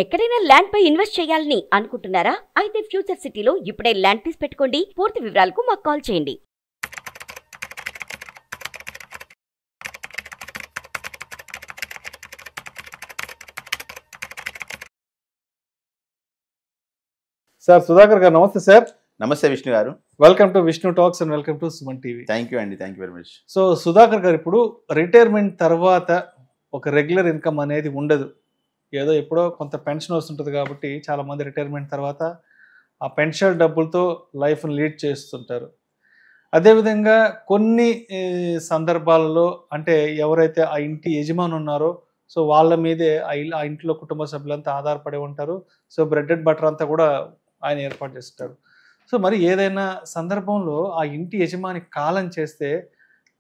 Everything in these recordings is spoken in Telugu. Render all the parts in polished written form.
ఎక్కడైనా ల్యాండ్ పై ఇన్వెస్ట్ చేయాలని అనుకుంటున్నారా? అయితే ఫ్యూచర్ సిటీలో ఇప్పుడే ల్యాండ్ పీస్ పెట్టుకోండి. పూర్తి వివరాలకు మాకు కాల్ చేయండి. సార్ సుధాకర్ గారు నమస్తే సార్. నమస్తే Vishnu garu. Welcome to Vishnu talks and welcome to Suman TV. Thank you అండి, thank you very much. So Sudhakar garu, ఇప్పుడు రిటైర్మెంట్ తర్వాత ఒక రెగ్యులర్ ఇన్కమ్ అనేది ఉండదు. ఏదో ఎప్పుడో కొంత పెన్షన్ వస్తుంటుంది కాబట్టి చాలామంది రిటైర్మెంట్ తర్వాత ఆ పెన్షన్ డబ్బులతో లైఫ్ని లీడ్ చేస్తుంటారు. అదేవిధంగా కొన్ని సందర్భాలలో అంటే ఎవరైతే ఆ ఇంటి యజమాని ఉన్నారో సో వాళ్ళ మీదే ఆ ఇంట్లో కుటుంబ సభ్యులంతా ఆధారపడి ఉంటారు. సో బ్రెడ్ అండ్ బటర్ అంతా కూడా ఆయన ఏర్పాటు చేస్తుంటారు. సో మరి ఏదైనా సందర్భంలో ఆ ఇంటి యజమాని కాలం చేస్తే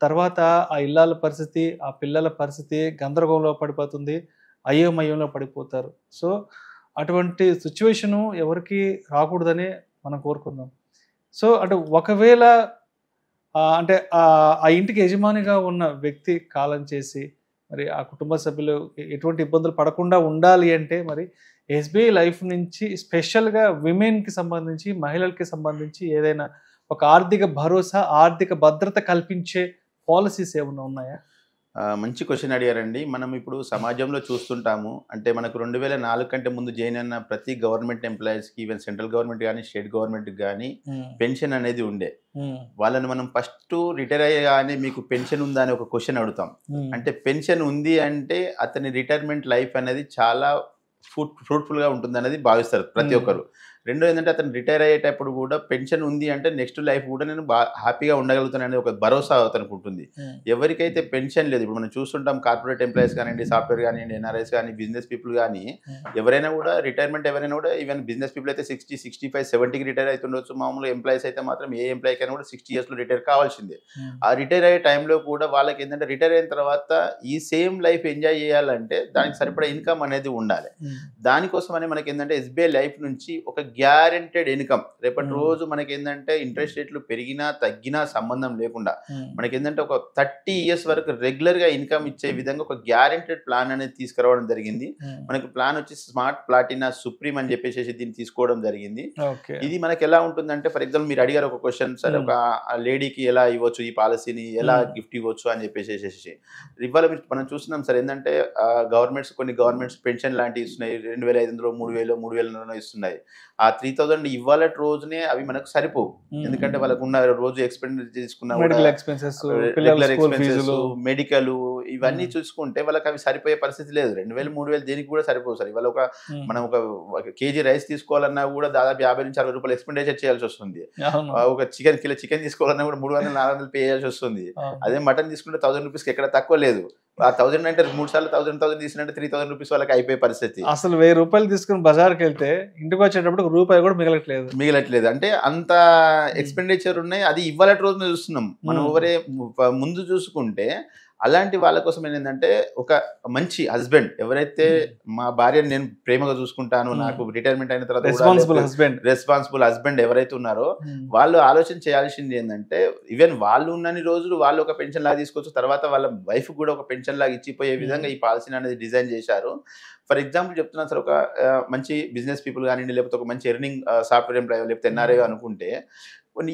తర్వాత ఆ ఇల్లాల పరిస్థితి, ఆ పిల్లల పరిస్థితి గందరగోళంలో పడిపోతుంది, అయోమయంలో పడిపోతారు. సో అటువంటి సిచ్యువేషను ఎవరికి రాకూడదని మనం కోరుకుందాం. సో అంటే ఒకవేళ అంటే ఆ ఇంటికి యజమానిగా ఉన్న వ్యక్తి కాలం చేసి మరి ఆ కుటుంబ సభ్యులు ఎటువంటి ఇబ్బందులు పడకుండా ఉండాలి అంటే మరి ఎస్బీఐ లైఫ్ నుంచి స్పెషల్గా విమెన్కి సంబంధించి, మహిళలకి సంబంధించి ఏదైనా ఒక ఆర్థిక భరోసా, ఆర్థిక భద్రత కల్పించే పాలసీస్ ఏమైనా ఉన్నాయా? మంచి క్వశ్చన్ అడిగారండి. మనం ఇప్పుడు సమాజంలో చూస్తుంటాము, అంటే మనకు 2004 కంటే ముందు జాయిన్ అయిన ప్రతి గవర్నమెంట్ ఎంప్లాయీస్కి, ఈవెన్ సెంట్రల్ గవర్నమెంట్ కానీ స్టేట్ గవర్నమెంట్కి కానీ పెన్షన్ అనేది ఉండే. వాళ్ళని మనం ఫస్ట్ రిటైర్ అయ్యగానే మీకు పెన్షన్ ఉందా అని ఒక క్వశ్చన్ అడుగుతాం. అంటే పెన్షన్ ఉంది అంటే అతని రిటైర్మెంట్ లైఫ్ అనేది చాలా ఫ్రూట్ఫుల్గా ఉంటుంది అనేది భావిస్తారు ప్రతి ఒక్కరు. రెండో ఏంటంటే అతను రిటైర్ అయ్యేటప్పుడు కూడా పెన్షన్ ఉంది అంటే నెక్స్ట్ లైఫ్ కూడా నేను హ్యాపీగా ఉండగలుగుతాను అనేది ఒక భరోసా అతనికి ఉంటుంది. ఎవరికైతే పెన్షన్ లేదు, ఇప్పుడు మనం చూస్తుంటాం కార్పొరేట్ ఎంప్లాయీస్ కానివ్వండి, సాఫ్ట్వేర్ కానివ్వండి, ఎన్ఆర్ఐస్ కానీ, బిజినెస్ పీపుల్ కానీ ఎవరైనా కూడా రిటైర్మెంట్ ఎవరైనా కూడా, ఈవెన్ బిజినెస్ పీపుల్ అయితే 60, 65, 70కి రిటైర్ అవుతుండొచ్చు. మామూలు ఎంప్లాయీస్ అయితే మాత్రం ఏ ఎంప్లాయీ కైనా కూడా 60 yearsలో రిటైర్ కావాల్సిందే. ఆ రిటైర్ అయ్యే టైంలో కూడా వాళ్ళకి ఏంటంటే రిటైర్ అయిన తర్వాత ఈ సేమ్ లైఫ్ ఎంజాయ్ చేయాలంటే దానికి సరిపడా ఇన్కమ్ అనేది ఉండాలి. దానికోసమని మనకి ఏంటంటే ఎస్బీఐ లైఫ్ నుంచి ఒక గ్యారెంటెడ్ ఇన్కమ్, రేపటి రోజు మనకి ఏంటంటే ఇంట్రెస్ట్ రేట్లు పెరిగినా తగ్గినా సంబంధం లేకుండా మనకి ఏంటంటే ఒక 30 years వరకు రెగ్యులర్ గా ఇన్కమ్ ఇచ్చే విధంగా ఒక గ్యారెంటెడ్ ప్లాన్ అనేది తీసుకురావడం జరిగింది. మనకి ప్లాన్ వచ్చి స్మార్ట్ ప్లాటినా సుప్రీం అని చెప్పేసి దీన్ని తీసుకోవడం జరిగింది. ఇది మనకి ఎలా ఉంటుందంటే, ఫర్ ఎగ్జాంపుల్ మీరు అడిగారు ఒక క్వశ్చన్, సార్ ఒక లేడీకి ఎలా ఇవ్వచ్చు ఈ పాలసీని, ఎలా గిఫ్ట్ ఇవ్వచ్చు అని చెప్పేసి ఇవాళ మనం చూస్తున్నాం సార్. ఏంటంటే కొన్ని గవర్నమెంట్స్ పెన్షన్ లాంటివి ఇస్తున్నాయి. 2500, 3000, 3000 ఇస్తున్నాయి. ఆ 3000 ఇవాళ రోజునే అవి మనకు సరిపోవు. ఎందుకంటే వాళ్ళకు ఉన్న రోజు ఎక్స్పెండిచర్ తీసుకున్న మెడికల్ ఇవన్నీ చూసుకుంటే వాళ్ళకి అవి సరిపోయే పరిస్థితి లేదు. 2000, 3000 దేనికి కూడా సరిపోవు సార్. ఇవాళ మనం ఒక కేజీ రైస్ తీసుకోవాలన్నా కూడా దాదాపు 50 నుంచి 60 రూపాయలు ఎక్స్పెండిచర్ చేయాల్సి వస్తుంది. ఒక కిలో చికెన్ తీసుకోవాలన్నా కూడా 300, 400 పే చేయాల్సి వస్తుంది. అదే మటన్ తీసుకుంటే 1000 రూపీస్కి ఎక్కడ తక్కువ లేదు. ఆ 1000 అంటే 3 సార్లు 1000 తీసుకుంటే 3000 రూపీస్ వాళ్ళకి అయిపోయే పరిస్థితి. అసలు 1000 రూపాయలు తీసుకుని బజార్కి వెళ్తే ఇంటికి వచ్చేటప్పుడు రూపాయి కూడా మిగలట్లేదు. అంటే అంత ఎక్స్పెండిచర్ ఉన్నాయి. అది ఇవాళ రోజున చూస్తున్నాం మనం. ముందు చూసుకుంటే అలాంటి వాళ్ళ కోసం ఏంటంటే ఒక మంచి హస్బెండ్, ఎవరైతే మా భార్యను నేను ప్రేమగా చూసుకుంటాను, నాకు రిటైర్మెంట్ అయిన తర్వాత రెస్పాన్సిబుల్ హస్బెండ్ ఎవరైతే ఉన్నారో వాళ్ళు ఆలోచన చేయాల్సింది ఏంటంటే, ఈవెన్ వాళ్ళు ఉన్నన్ని రోజులు వాళ్ళు ఒక పెన్షన్ లాగా తీసుకోవచ్చు, తర్వాత వాళ్ళ వైఫ్ కూడా ఒక పెన్షన్ లాగా ఇచ్చిపోయే విధంగా ఈ పాలసీని అనేది డిజైన్ చేశారు. ఫర్ ఎగ్జాంపుల్ చెప్తున్నాను సార్, ఒక మంచి బిజినెస్ పీపుల్ కానివ్వండి, లేకపోతే ఒక మంచి ఎర్నింగ్ సాఫ్ట్వేర్ ఎంప్లాయీ, లేకపోతే ఎన్ఆర్ఐ అనుకుంటే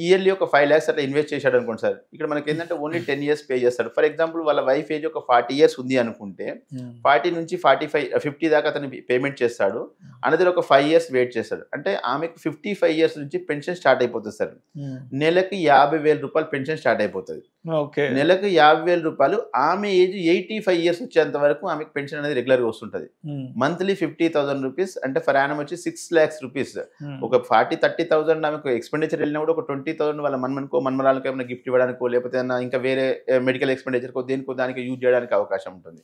ఇయర్లీ ఒక 5 lakhs అట్లా ఇన్వెస్ట్ చేశాడు అనుకోండి సార్. ఇక్కడ మనకి ఏంటంటే ఓన్లీ 10 years పే చేస్తాడు. ఫర్ ఎగ్జాంపుల్ వాళ్ళ వైఫ్ ఏజ్ ఒక 40 years ఉంది అనుకుంటే 40 నుంచి 45, 50 దాకా అతను పేమెంట్ చేస్తాడు. అనేది ఒక 5 years వెయిట్ చేస్తాడు. అంటే ఆమెకు 55 years నుంచి పెన్షన్ స్టార్ట్ అయిపోతుంది సార్. నెలకి 50,000 రూపాయలు పెన్షన్ స్టార్ట్ అయిపోతుంది. నెలకు 50,000 రూపాయలు. ఆమె ఏజ్ 85 years వచ్చేంత వరకు ఆమెకు పెన్షన్ అనేది రెగ్యులర్గా వస్తుంటుంది. మంత్లీ 50,000 రూపీస్ అంటే ఫర్ యానం వచ్చి 6 lakhs రూపీస్. ఒక 40-30,000 ఆమెకు ఎక్స్పెండిచర్ వెళ్ళినా కూడా ఒక 20,000 వాళ్ళ మన్మరాలకు ఏమైనా గిఫ్ట్ ఇవ్వడానికో, లేకపోతే ఇంకా వేరే మెడికల్ ఎక్స్పెండిచర్కో దేనికో దానికి యూజ్ చేయడానికి అవకాశం ఉంటుంది.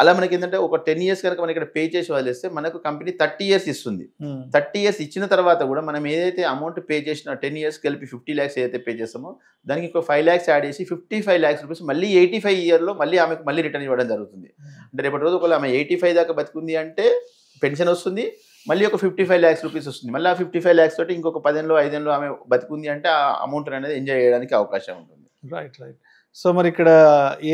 అలా మనకి ఏంటంటే ఒక 10 years కనుక మనం ఇక్కడ పే చేసి వదిలేస్తే మనకు కంపెనీ 30 years ఇస్తుంది. 30 years ఇచ్చిన తర్వాత కూడా మనం ఏదైతే అమౌంట్ పే చేసిన 10 years కలిపి 50 lakhs ఏదైతే పే చేస్తామో దానికి ఒక 5 lakhs యాడ్ చేసి 55 lakhs రూపీస్ మళ్ళీ 85 yearలో మళ్ళీ ఆమెకు మళ్ళీ రిటర్న్ ఇవ్వడం జరుగుతుంది. అంటే రేపటి రోజు ఒకవేళ ఆమె 85 దాకా బతుకుంది అంటే పెన్షన్ వస్తుంది, మళ్ళీ ఒక 55 lakhs రూపీస్ వస్తుంది. మళ్ళీ ఆ 55 lakhs తోటి ఇంకొక 10 ఏళ్ళలో 5 ఏళ్ళలో ఆమె బతుకుంది అంటే ఆ అమౌంట్ అనేది ఎంజాయ్ చేయడానికి అవకాశం ఉంటుంది. రైట్. సో మరి ఇక్కడ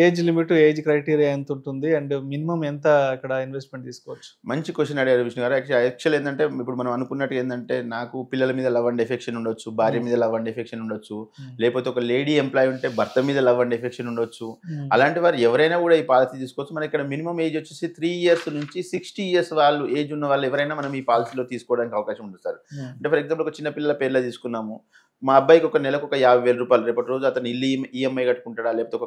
ఏజ్ లిమిట్, ఏజ్ క్రైటీరియా ఎంత ఉంటుంది అండ్ మినిమం ఎంత ఇక్కడ ఇన్వెస్ట్మెంట్ తీసుకోవచ్చు? మంచి క్వశ్చన్ అడిగారు విష్ణు గారు. యాక్చువల్ ఏంటంటే ఇప్పుడు మనం అనుకున్నట్టు ఏంటంటే నాకు పిల్లల మీద లవ్ అండ్ ఎఫెక్షన్ ఉండొచ్చు, భార్య మీద లవ్ అండ్ ఎఫెక్షన్ ఉండొచ్చు, లేకపోతే ఒక లేడీ ఎంప్లాయ్ ఉంటే భర్త మీద లవ్ అండ్ ఎఫెక్షన్ ఉండొచ్చు. అలాంటి వారు ఎవరైనా కూడా ఈ పాలసీ తీసుకోవచ్చు. మన ఇక్కడ మినిమం ఏజ్ వచ్చేసి 3 years నుంచి 60 years వాళ్ళు ఏజ్ ఉన్న వాళ్ళు ఎవరైనా మనం ఈ పాలసీలో తీసుకోవడానికి అవకాశం ఉంటుంది సార్. అంటే ఫర్ ఎగ్జాంపుల్ ఒక చిన్న పిల్లల పేర్లో తీసుకున్నాము, మా అబ్బాయికి ఒక నెలకు ఒక 50,000 రూపాయలు, రేపటి రోజు అతను ఇల్లు ఈఎంఐ కట్టుకుంటాడా, లేకపోతే ఒక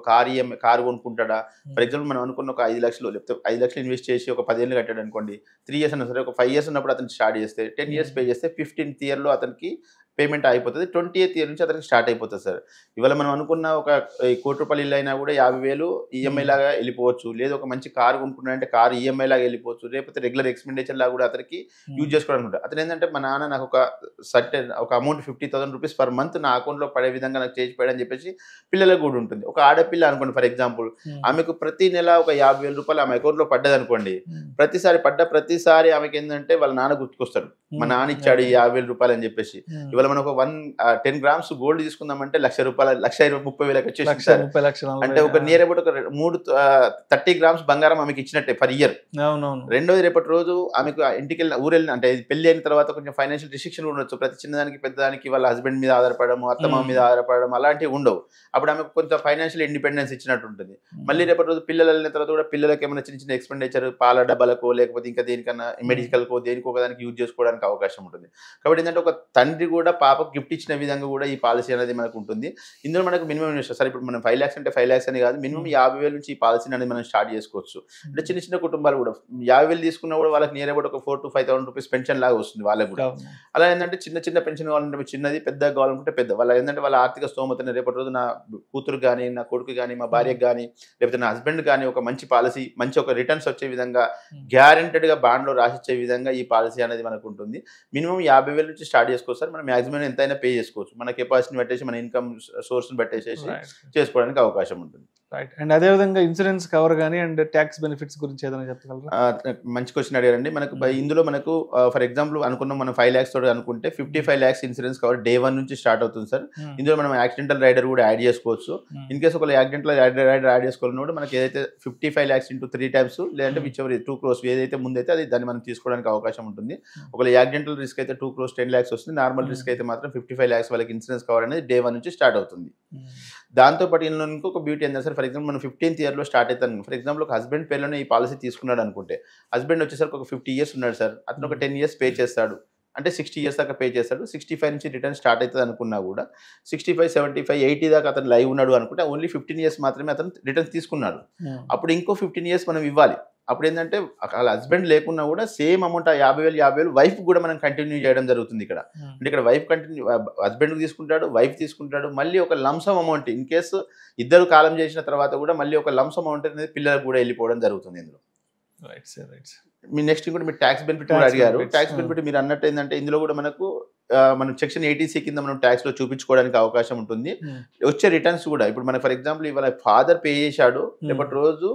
కారు కొనుక్కుంటాడా. ఫర్ ఎగ్జాంపుల్ మనం అనుకున్న ఒక 5 లక్షలు లేకపోతే 5 లక్షలు ఇన్వెస్ట్ చేసి ఒక 10 ఏళ్ళు కట్టాడు అనుకోండి, 3 years అన్నా సరే, ఒక 5 years ఉన్నప్పుడు అతను స్టార్ట్ చేస్తే 10 years పే చేస్తే 15th yearలో అతనికి పేమెంట్ అయిపోతుంది. 20th year నుంచి అతనికి స్టార్ట్ అయిపోతుంది సార్. ఇవాళ మనం అనుకున్న ఒక 1 కోటి రూపాయలు ఇల్లు అయినా కూడా 50,000 ఈఎంఐ లాగా వెళ్ళిపోవచ్చు. లేదా ఒక మంచి కారు కొనుక్కున్నాడంటే కారు ఈఎంఐ లాగా వెళ్ళిపోవచ్చు. లేకపోతే రెగ్యులర్ ఎక్స్పెండిచర్ లాగా కూడా అతనికి యూజ్ చేసుకోవడానికి ఉంటుంది. అతను ఏంటంటే మా నాన్న నాకు ఒక సర్టెన్ ఒక అమౌంట్ 50,000 రూపీస్ పర్ మంత్ నా అకౌంట్లో పడే విధంగా నాకు చేసిపోయాడని చెప్పేసి పిల్లలకు కూడా ఉంటుంది. ఒక ఆడపిల్ల అనుకోండి ఫర్ ఎగ్జాంపుల్, ఆమెకు ప్రతి నెల ఒక 50,000 రూపాయలు ఆమె అకౌంట్లో పడ్డది అనుకోండి, ప్రతిసారి ఆమెకి ఏంటంటే వాళ్ళ నాన్న గుర్తుకొస్తాడు, మా నాన్న ఇచ్చాడు ఈ 50,000 రూపాయలు అని చెప్పేసి. ఇవాళ మనం ఒక 10 grams గోల్డ్ తీసుకుందామంటే 1,00,000 రూపాయలు, 1,30,000 వచ్చేసి అంటే ఒక నియర్ అబౌట్ ఒక 30 grams బంగారం ఆమెకి ఇచ్చినట్టే పర్ ఇయర్. రెండోది రేపటి రోజు ఆమెకు ఇంటికి ఊరెళ్ళిన అంటే పెళ్లి అయిన తర్వాత కొంచెం ఫైనాన్షియల్ రిస్ట్రిక్షన్ ఉండొచ్చు. ప్రతి చిన్నదానికి పెద్దదానికి వాళ్ళ హస్బెండ్ మీద ఆధారపడము, అత్తమ్మ మీద ఆధారపడడం అలాంటివి ఉండవు. అప్పుడు ఆమెకు కొంత ఫైనాన్షియల్ ఇండిపెండెన్స్ ఇచ్చినట్టు ఉంటుంది. మళ్ళీ రేపటి రోజు పిల్లలు వెళ్ళిన తర్వాత కూడా పిల్లలకి ఏమైనా చిన్న చిన్న ఎక్స్పెండిచర్, పాల డబ్బాలకో లేకపోతే ఇంకా దేనికన్నా మెడికల్కో దేనికో ఒకదానికి యూజ్ చేసుకోవడానికి అవకాశం ఉంటుంది. కాబట్టి ఏంటంటే ఒక తండ్రి కూడా పాపకు గిఫ్ట్ ఇచ్చిన విధంగా కూడా ఈ పాలసీ అనేది మనకు ఉంటుంది. ఇందులో మనకు మినిమం ఇన్వెస్ట్ సార్, ఇప్పుడు మనం 5 lakhs అంటే 5 lakhs అని కాదు, మినిమం 50,000 నుంచి ఈ పాలసీ అనేది మనం స్టార్ట్ చేసుకోవచ్చు. అంటే చిన్న చిన్న కుటుంబాలు కూడా 50,000 తీసుకున్నా కూడా వాళ్ళకి నియర్ అబౌట్ ఒక 4,000 to 5,000 రూపీస్ పెన్షన్ లాగా వస్తుంది వాళ్ళకి కూడా. అలా ఏంటంటే చిన్న చిన్న పెన్షన్ కావాలంటే చిన్నది, పెద్దగా కావాలనుకుంటే పెద్ద. వాళ్ళ ఏంటంటే వాళ్ళ ఆర్థిక స్తోమతని రేపటి రోజు నా కూతురు కానీ, నా కొడుకు కానీ, మా భార్యకు కానీ, లేకపోతే నా హస్బెండ్ కానీ ఒక మంచి పాలసీ, మంచి ఒక రిటర్న్స్ వచ్చే విధంగా గ్యారెంటెడ్గా బాండ్లో రాసిచ్చే విధంగా ఈ పాలసీ అనేది మనకు ఉంటుంది. మినిమం 50,000 నుంచి స్టార్ట్ చేసుకోవచ్చు సార్. మనం మాక్సిమం ఎంతైనా పే చేసుకోవచ్చు, మన కెపాసిటీని బట్టేసి, మన ఇన్కమ్ సోర్స్ని బట్టేసేసి చేసుకోవడానికి అవకాశం ఉంటుంది. రైట్. అండ్ అదేవిధంగా ఇన్సూరెన్స్ కవర్ కానీ అండ్ ట్యాక్స్ బెనిఫిట్స్ గురించి ఏదైనా చెప్పగలరా? మంచి క్వశ్చన్ అడిగారండి. మనకు ఇందులో మనకు ఫర్ ఎగ్జాంపుల్ అనుకున్నాం మనం 5 lakhs తోటి అనుకుంటే 55 lakhs ఇన్సూరెన్స్ కవర్ day 1 నుంచి స్టార్ట్ అవుతుంది సార్. ఇందులో మనం యాక్సిడెంటల్ రైడర్ కూడా యాడ్ చేసుకోవచ్చు. ఇన్ కేసు ఒక యాక్సిడెంటల్ రైడర్ యాడ్ చేసుకోవాలన్నప్పుడు మనకి ఏదైతే 55 lakhs into 3 times లేదంటే విచ్ ఎవర్ 2 crores ఏదైతే ముందైతే అది దాన్ని మనం తీసుకోవడానికి అవకాశం ఉంటుంది. ఒకవేళ యాక్సిడెంటల్ రిస్క్ అయితే 2 crores 10 lakhs వస్తుంది. నార్మల్ రిస్క్ అయితే మాత్రం 55 lakhs వాళ్ళకి ఇన్సూరెన్స్ కవర్ అనేది day 1 నుంచి స్టార్ట్ అవుతుంది. దాంతోపాటు ఇందులో ఇంకొక బ్యూటీ ఏంటంటే సార్, ఫర్ ఎగ్జాంపుల్ మనం 15th yearలో స్టార్ట్ అవుతాను. ఫర్ ఎగ్జాంపుల్ ఒక హస్బెండ్ పేరులోనే ఈ పాలసీ తీసుకున్నాడు అనుకుంటే, హస్బెండ్ వచ్చేసరికి ఒక 50 years ఉన్నాడు సార్, అతను ఒక 10 years పే చేస్తాడు, అంటే 60 years దాకా పే చేస్తాడు. 65 నుంచి రిటర్న్ స్టార్ట్ అవుతుంది అనుకున్నా కూడా 65, 75, 80 దాకా అతను లైవ్ ఉన్నాడు అనుకుంటే ఓన్లీ 15 years మాత్రమే అతను రిటర్న్స్ తీసుకున్నాడు. అప్పుడు ఇంకో 15 years మనం ఇవ్వాలి. అప్పుడు ఏంటంటే వాళ్ళ హస్బెండ్ లేకున్నా కూడా సేమ్ అమౌంట్, ఆ 50,000 వైఫ్ కూడా మనం కంటిన్యూ చేయడం జరుగుతుంది ఇక్కడ. అంటే ఇక్కడ వైఫ్ హస్బెండ్ తీసుకుంటాడు, వైఫ్ తీసుకుంటాడు, మళ్ళీ ఒక లంసమ్ అమౌంట్ ఇన్ కేసు ఇద్దరు కాలం చేసిన తర్వాత కూడా మళ్ళీ ఒక లంసమ్ అమౌంట్ అనేది పిల్లలకు కూడా వెళ్ళిపోవడం జరుగుతుంది ఇందులో. Right sir, right sir. మీ నెక్స్ట్ ఇంకోటి మీరు ట్యాక్స్ బెనిఫిట్ కూడా అడిగారు. ట్యాక్స్ బెనిఫిట్ మీరు అన్నట్టు ఏంటంటే ఇందులో కూడా మనకు మనం సెక్షన్ 80C కింద మనం ట్యాక్స్ లో చూపించుకోవడానికి అవకాశం ఉంటుంది. వచ్చే రిటర్న్స్ కూడా ఇప్పుడు మన ఫర్ ఎగ్జాంపుల్ ఇవాళ ఫాదర్ పే చేశాడు, రేపటి రోజు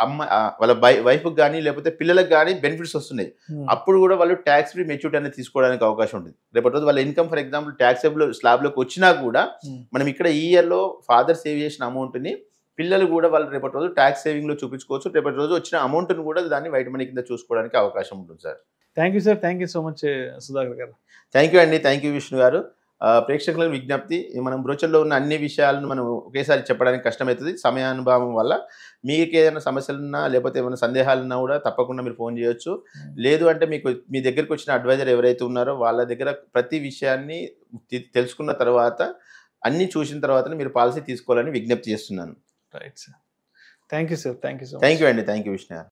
అమ్మ వాళ్ళ వైఫ్ కానీ లేకపోతే పిల్లలకు కానీ బెనిఫిట్స్ వస్తున్నాయి, అప్పుడు కూడా వాళ్ళు ట్యాక్స్ ఫ్రీ మెచ్యూరిటీ అనేది తీసుకోవడానికి అవకాశం ఉంటుంది. రేపటి రోజు వాళ్ళ ఇన్కమ్ ఫర్ ఎగ్జాంపుల్ ట్యాక్సేబుల్ స్లాబ్లోకి వచ్చినా కూడా మనం ఇక్కడ ఈ ఇయర్లో ఫాదర్ సేవ్ చేసిన అమౌంట్ని పిల్లలు కూడా వాళ్ళు రేపటి రోజు ట్యాక్స్ సేవింగ్లో చూపించుకోవచ్చు. రేపటి రోజు వచ్చిన అమౌంట్ని కూడా దాన్ని వైట్ మనీ కింద చూసుకోవడానికి అవకాశం ఉంటుంది sir. Thank you sir, thank you so much Sudhakar గారు. థ్యాంక్ యూ అండి, థ్యాంక్ యూ విష్ణు గారు. ప్రేక్షకులకు విజ్ఞప్తి, మనం బ్రోచర్లో ఉన్న అన్ని విషయాలను మనం ఒకేసారి చెప్పడానికి కష్టమవుతుంది సమయానుభావం వల్ల. మీకు ఏదైనా సమస్యలున్నా లేకపోతే ఏమైనా సందేహాలున్నా కూడా తప్పకుండా మీరు ఫోన్ చేయొచ్చు. లేదు అంటే మీ దగ్గరికి వచ్చిన అడ్వైజర్ ఎవరైతే ఉన్నారో వాళ్ళ దగ్గర ప్రతి విషయాన్ని తెలుసుకున్న తర్వాత అన్నీ చూసిన తర్వాతనే మీరు పాలసీ తీసుకోవాలని విజ్ఞప్తి చేస్తున్నాను. Right sir, thank you sir, thank you so much. Thank you అండి, థ్యాంక్ యూ విష్ణు గారు.